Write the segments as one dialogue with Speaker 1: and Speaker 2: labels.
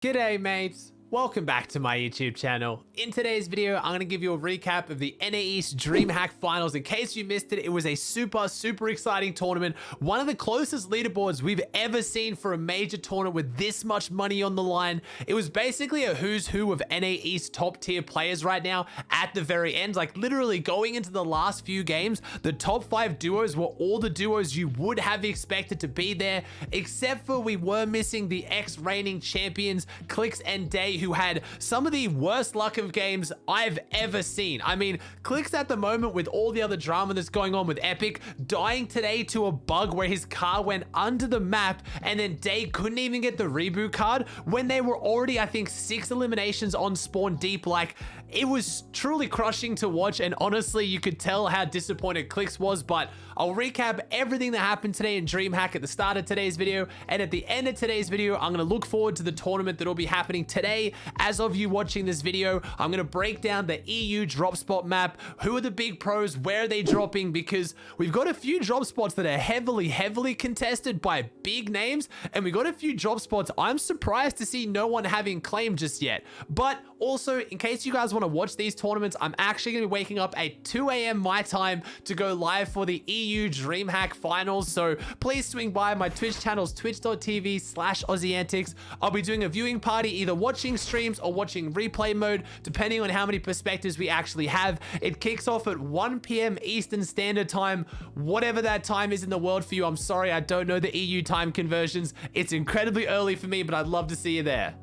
Speaker 1: G'day mates, welcome back to my YouTube channel. In today's video, I'm going to give you a recap of the NAE Dreamhack finals. In case you missed it, it was a super exciting tournament. One of the closest leaderboards we've ever seen for a major tournament with this much money on the line. It was basically a who's who of NAE's top tier players right now at the very end. Like literally going into the last few games, the top 5 duos were all the duos you would have expected to be there, except for we were missing the ex-reigning champions, Clix and Day, who had some of the worst luck of games I've ever seen. I mean, Clix at the moment with all the other drama that's going on with Epic, dying today to a bug where his car went under the map and then Day couldn't even get the reboot card when they were already, I think, 6 eliminations on spawn deep. Like, it was truly crushing to watch, and honestly, you could tell how disappointed Clix was, but I'll recap everything that happened today in Dreamhack at the start of today's video, and at the end of today's video, I'm going to look forward to the tournament that will be happening today. As of you watching this video, I'm going to break down the EU drop spot map, who are the big pros, where are they dropping, because we've got a few drop spots that are heavily contested by big names, and we got a few drop spots I'm surprised to see no one having claimed just yet. But also, in case you guys want to watch these tournaments, I'm actually going to be waking up at 2 a.m. my time to go live for the EU Dreamhack finals. So please swing by my Twitch channels, twitch.tv/Aussie Antics. I'll be doing a viewing party, either watching streams or watching replay mode, depending on how many perspectives we actually have. It kicks off at 1 p.m. Eastern Standard Time, whatever that time is in the world for you. I'm sorry, I don't know the EU time conversions. It's incredibly early for me, but I'd love to see you there.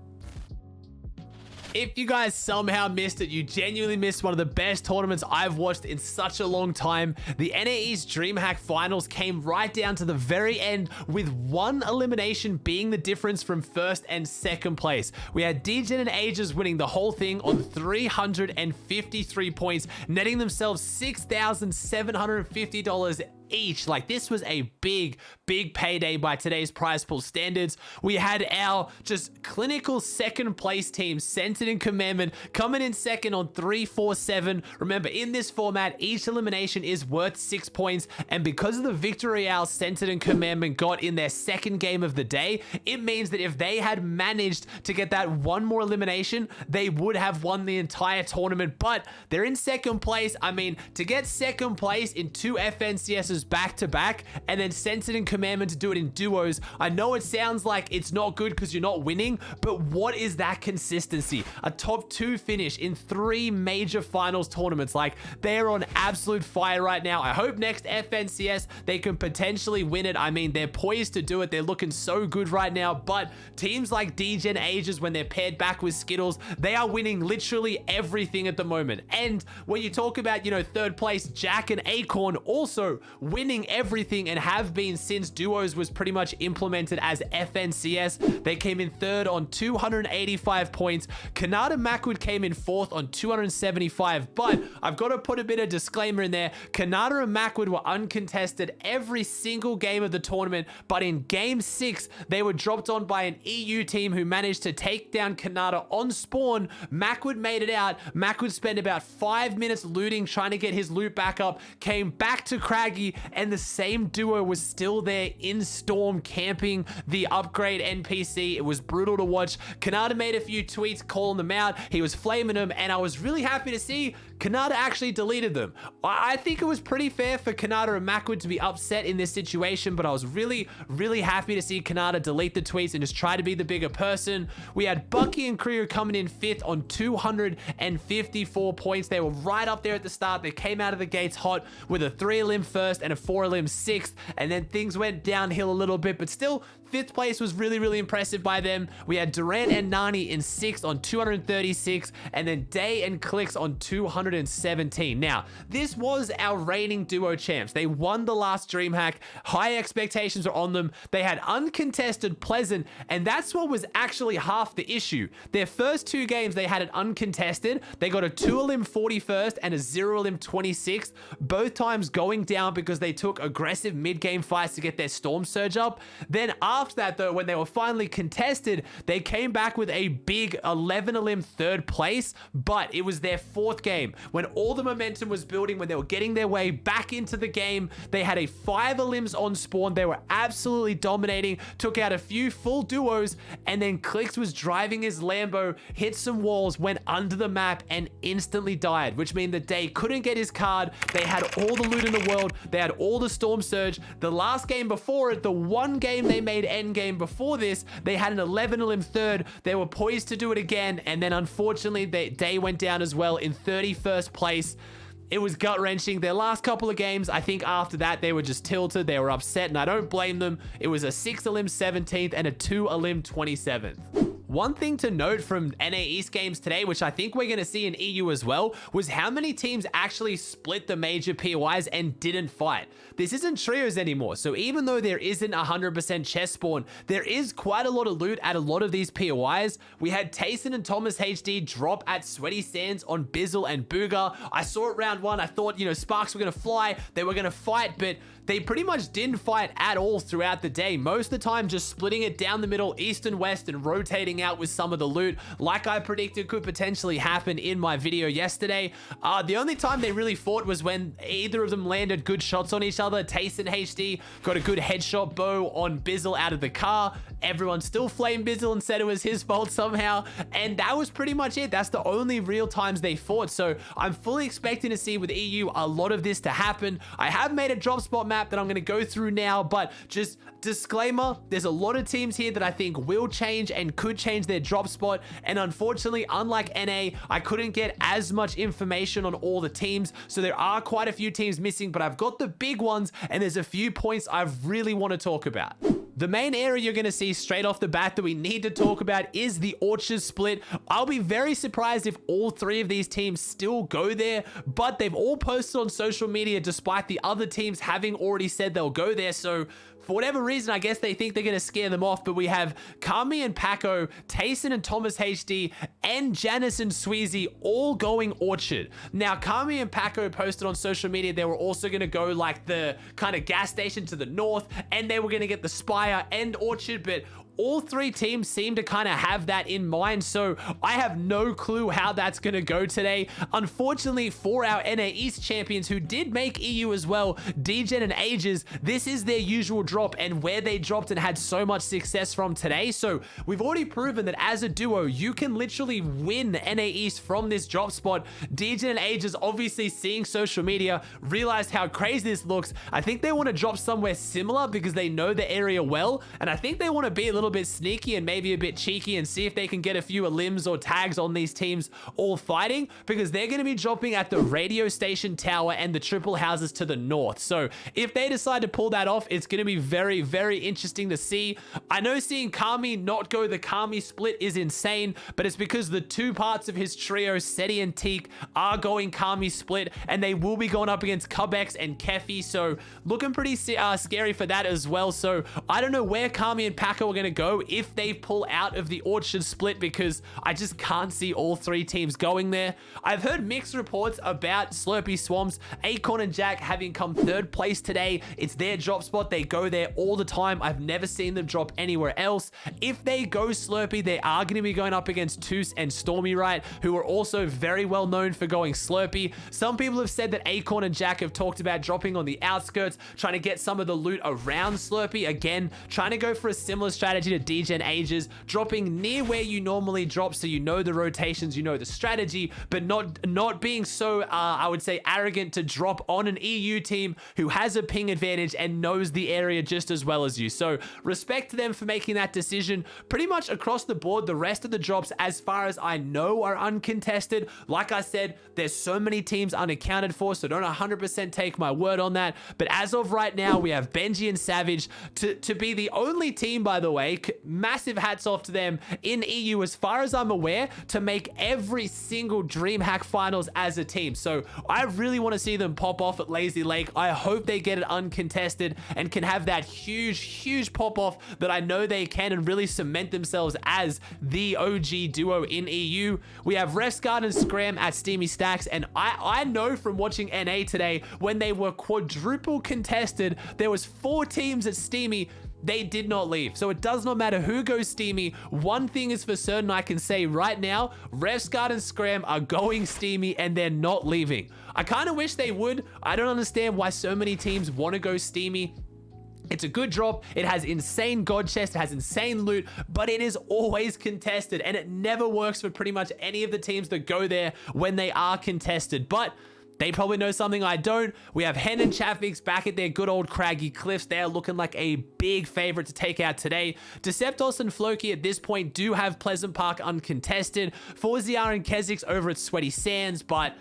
Speaker 1: If you guys somehow missed it, you genuinely missed one of the best tournaments I've watched in such a long time. The NAE's Dreamhack finals came right down to the very end, with one elimination being the difference from first and second place. We had DGen and Ages winning the whole thing on 353 points, netting themselves $6,750 each. Like, this was a big payday by today's prize pool standards. We had our just clinical second place team, Centered and Commandment, coming in second on 347. Remember, in this format, each elimination is worth 6 points, and because of the victory Royale Centered and Commandment got in their second game of the day, it means that if they had managed to get that one more elimination, they would have won the entire tournament. But they're in second place. I mean, to get second place in 2 FNCSs back to back, and then Centered and Commandment to do it in duos, I know it sounds like it's not good because you're not winning, but what is that consistency? A top 2 finish in 3 major finals tournaments. Like, they're on absolute fire right now. I hope next FNCS they can potentially win it. I mean, they're poised to do it. They're looking so good right now, but teams like DGen Ages, when they're paired back with Skittles, they are winning literally everything at the moment. And when you talk about, you know, third place, Jack and Acorn also winning everything, and have been since duos was pretty much implemented as FNCS. They came in third on 285 points. Kanata Macwood came in fourth on 275, but I've got to put a bit of disclaimer in there. Kanata and Macwood were uncontested every single game of the tournament, but in game 6 they were dropped on by an EU team who managed to take down Kanata on spawn. Macwood made it out. Macwood spent about 5 minutes looting, trying to get his loot back up, came back to Craggy, and the same duo was still there in Storm camping the upgrade NPC. It was brutal to watch. Kanata made a few tweets calling them out. He was flaming them, and I was really happy to see Kanata actually deleted them. I think it was pretty fair for Kanata and Macwood to be upset in this situation, but I was really happy to see Kanata delete the tweets and just try to be the bigger person. We had Bucky and Krieger coming in 5th on 254 points. They were right up there at the start. They came out of the gates hot with a 3-elim first and a 4-elim 6th, and then things went downhill a little bit, but still 5th place was really impressive by them. We had Durant and Nani in 6th on 236, and then Day and Clix on 217. Now, this was our reigning duo champs. They won the last Dreamhack. High expectations were on them. They had uncontested Pleasant, and that's what was actually half the issue. Their first 2 games, they had it uncontested. They got a 2-elim 41st and a 0-elim 26th, both times going down because they took aggressive mid-game fights to get their Storm Surge up. Then after after that, though, when they were finally contested, they came back with a big 11-elim third place, but it was their fourth game. When all the momentum was building, when they were getting their way back into the game, they had a 5-elims on spawn. They were absolutely dominating, took out a few full duos, and then Clix was driving his Lambo, hit some walls, went under the map, and instantly died, which means that they couldn't get his card. They had all the loot in the world. They had all the storm surge. The last game before it, the one game they made end game before this, they had an 11-elim third. They were poised to do it again, and then unfortunately, they went down as well in 31st place. It was gut-wrenching. Their last couple of games, I think after that, they were just tilted. They were upset, and I don't blame them. It was a 6-elim 17th and a 2-elim 27th. One thing to note from NA East games today, which I think we're going to see in EU as well, was how many teams actually split the major POIs and didn't fight. This isn't trios anymore, so even though there isn't 100% chest spawn, there is quite a lot of loot at a lot of these POIs. We had Tayson and Thomas HD drop at Sweaty Sands on Bizzle and Booger. I saw it round one. I thought, sparks were going to fly. They were going to fight, but they pretty much didn't fight at all throughout the day. Most of the time, just splitting it down the middle, east and west, and rotating out with some of the loot, like I predicted could potentially happen in my video yesterday. The only time they really fought was when either of them landed good shots on each other. Tayson HD got a good headshot bow on Bizzle out of the car. Everyone still flamed Bizzle and said it was his fault somehow, and that was pretty much it. That's the only real times they fought, so I'm fully expecting to see with EU a lot of this to happen. I have made a drop spot map that I'm going to go through now, but just disclaimer, there's a lot of teams here that I think will change and could change their drop spot, and unfortunately, unlike NA, I couldn't get as much information on all the teams, so there are quite a few teams missing, but I've got the big ones, and there's a few points I really want to talk about. The main area you're going to see straight off the bat that we need to talk about is the Orchard split. I'll be very surprised if all three of these teams still go there, but they've all posted on social media despite the other teams having already said they'll go there, so for whatever reason, I guess they think they're going to scare them off, but we have Kami and Paco, Tayson and Thomas HD, and Janice and Sweezy all going Orchard. Now, Kami and Paco posted on social media they were also going to go like the kind of gas station to the north, and they were going to get the Spire and Orchard, but all three teams seem to kind of have that in mind, so I have no clue how that's going to go today. Unfortunately for our NA East champions who did make EU as well, DGen and Ages, this is their usual drop and where they dropped and had so much success from today. So we've already proven that as a duo, you can literally win NA East from this drop spot. DGen and Ages, obviously seeing social media, realized how crazy this looks. I think they want to drop somewhere similar because they know the area well, and I think they want to be a little bit sneaky and maybe a bit cheeky and see if they can get a few limbs or tags on these teams all fighting, because they're going to be dropping at the radio station tower and the triple houses to the north. So if they decide to pull that off, it's going to be very, very interesting to see. I know seeing Kami not go the Kami split is insane, but it's because the two parts of his trio, Seti and Teak, are going Kami split, and they will be going up against Cubex and Kefi, so looking pretty scary for that as well. So I don't know where Kami and Paco are going to go if they pull out of the Orchard split, because I just can't see all three teams going there. I've heard mixed reports about Slurpy Swamps, Acorn and Jack having come third place today. It's their drop spot. They go there all the time. I've never seen them drop anywhere else. If they go Slurpy, they are going to be going up against Toos and Stormy Right, who are also very well known for going Slurpy. Some people have said that Acorn and Jack have talked about dropping on the outskirts, trying to get some of the loot around Slurpy. Again, trying to go for a similar strategy to DGen Ages, dropping near where you normally drop, so you know the rotations, you know the strategy, but not being so I would say arrogant to drop on an EU team who has a ping advantage and knows the area just as well as you. So respect to them for making that decision. Pretty much across the board, the rest of the drops, as far as I know, are uncontested. Like I said, there's so many teams unaccounted for, so don't 100% take my word on that, but as of right now, we have Benji and Savage to be the only team, by the way, massive hats off to them in EU, as far as I'm aware, to make every single Dreamhack finals as a team. So I really want to see them pop off at Lazy Lake. I hope they get it uncontested and can have that huge pop off that I know they can, and really cement themselves as the OG duo in EU. We have Refsguard and Scram at Steamy Stacks, and I know from watching NA today, when they were quadruple contested, there was 4 teams at Steamy. they did not leave. So it does not matter who goes steamy. One thing is for certain I can say right now, Revscard and Scram are going steamy and they're not leaving. I kind of wish they would. I don't understand why so many teams want to go steamy. It's a good drop. It has insane god chest. It has insane loot, but it is always contested and it never works for pretty much any of the teams that go there when they are contested. But they probably know something I don't. We have Hen and Chaffix back at their good old craggy cliffs. They're looking like a big favorite to take out today. Deceptos and Floki at this point do have Pleasant Park uncontested. Forziar and Kezix over at Sweaty Sands, but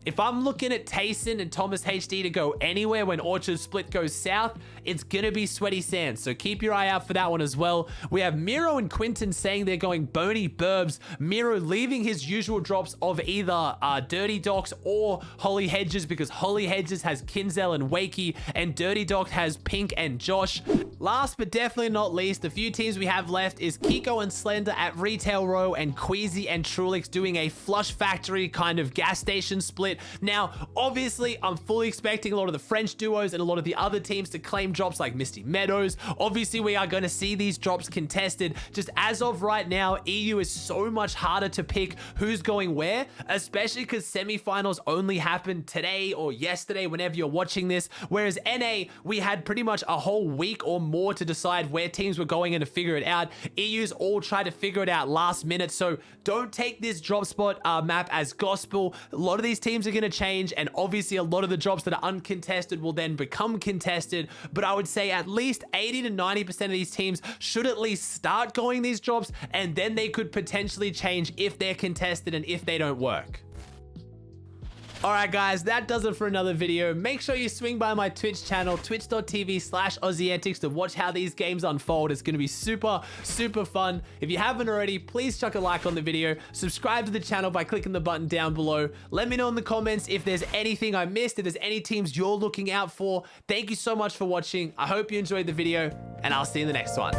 Speaker 1: if I'm looking at Tayson and Thomas HD to go anywhere when Orchard Split goes south, it's gonna be Sweaty Sands. So keep your eye out for that one as well. We have Miro and Quinton saying they're going Bony Burbs. Miro leaving his usual drops of either Dirty Docks or Holly Hedges, because Holly Hedges has Kinzel and Wakey, and Dirty Dock has Pink and Josh. Last but definitely not least, the few teams we have left is Kiko and Slender at Retail Row, and Queasy and Trulix doing a Flush Factory kind of gas station split. Now, obviously, I'm fully expecting a lot of the French duos and a lot of the other teams to claim drops like Misty Meadows. Obviously, we are going to see these drops contested. Just as of right now, EU is so much harder to pick who's going where, especially because semifinals only happened today or yesterday, whenever you're watching this. Whereas NA, we had pretty much a whole week or more to decide where teams were going and to figure it out. EU's all tried to figure it out last minute, so don't take this drop spot map as gospel. A lot of these teams are going to change, and obviously a lot of the drops that are uncontested will then become contested, but I would say at least 80 to 90% of these teams should at least start going these drops, and then they could potentially change if they're contested and if they don't work. Alright guys, that does it for another video. Make sure you swing by my Twitch channel, twitch.tv/Aussie Antics, to watch how these games unfold. It's going to be super fun. If you haven't already, please chuck a like on the video. Subscribe to the channel by clicking the button down below. Let me know in the comments if there's anything I missed, if there's any teams you're looking out for. Thank you so much for watching. I hope you enjoyed the video, and I'll see you in the next one.